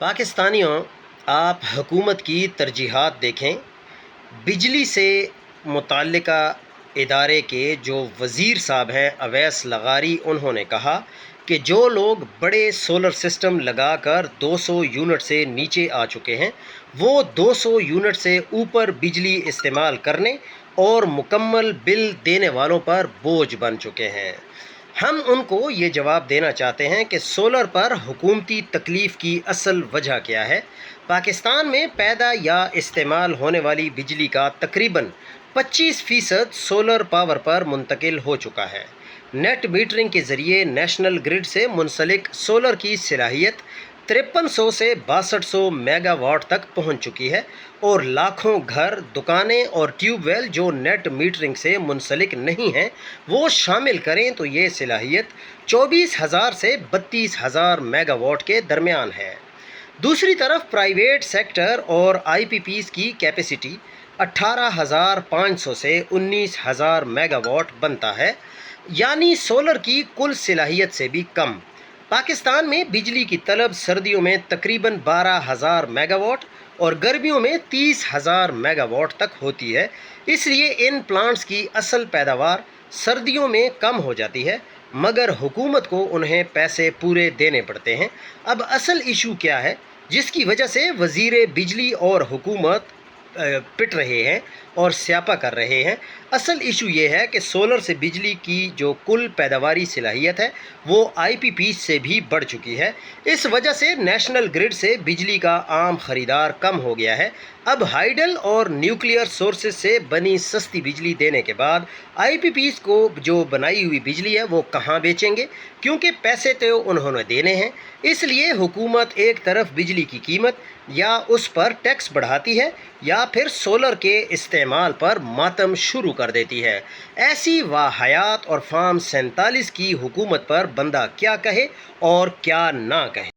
پاکستانیوں، آپ حکومت کی ترجیحات دیکھیں۔ بجلی سے متعلقہ ادارے کے جو وزیر صاحب ہیں اویس لغاری، انہوں نے کہا کہ جو لوگ بڑے سولر سسٹم لگا کر 200 یونٹ سے نیچے آ چکے ہیں، وہ 200 یونٹ سے اوپر بجلی استعمال کرنے اور مکمل بل دینے والوں پر بوجھ بن چکے ہیں۔ ہم ان کو یہ جواب دینا چاہتے ہیں کہ سولر پر حکومتی تکلیف کی اصل وجہ کیا ہے۔ پاکستان میں پیدا یا استعمال ہونے والی بجلی کا تقریباً 25% سولر پاور پر منتقل ہو چکا ہے۔ نیٹ میٹرنگ کے ذریعے نیشنل گرڈ سے منسلک سولر کی صلاحیت 5300 سے 6200 میگا واٹ تک پہنچ چکی ہے، اور لاکھوں گھر، دکانیں اور ٹیوب ویل جو نیٹ میٹرنگ سے منسلک نہیں ہیں، وہ شامل کریں تو یہ صلاحیت 24,000 سے 32,000 میگا واٹ کے درمیان ہے۔ دوسری طرف پرائیویٹ سیکٹر اور آئی پی پیز کی کیپیسٹی 18,500 سے 19,000 میگا واٹ بنتا ہے، یعنی سولر کی کل صلاحیت سے بھی کم۔ پاکستان میں بجلی کی طلب سردیوں میں تقریباً 12,000 میگا واٹ اور گرمیوں میں 30,000 میگا واٹ تک ہوتی ہے۔ اس لیے ان پلانٹس کی اصل پیداوار سردیوں میں کم ہو جاتی ہے، مگر حکومت کو انہیں پیسے پورے دینے پڑتے ہیں۔ اب اصل ایشو کیا ہے جس کی وجہ سے وزیر بجلی اور حکومت پٹ رہے ہیں اور سیاپا کر رہے ہیں؟ اصل ایشو یہ ہے کہ سولر سے بجلی کی جو کل پیداواری صلاحیت ہے وہ آئی پی پیز سے بھی بڑھ چکی ہے۔ اس وجہ سے نیشنل گرڈ سے بجلی کا عام خریدار کم ہو گیا ہے۔ اب ہائیڈل اور نیوکلیئر سورسز سے بنی سستی بجلی دینے کے بعد آئی پی پیز کو جو بنائی ہوئی بجلی ہے وہ کہاں بیچیں گے، کیونکہ پیسے تو انہوں نے دینے ہیں۔ اس لیے حکومت ایک طرف بجلی کی قیمت یا اس پر ٹیکس بڑھاتی ہے یا پھر سولر کے استعمال پر ماتم شروع کر دیتی ہے۔ ایسی واہیات اور فارم 47 کی حکومت پر بندہ کیا کہے اور کیا نہ کہے۔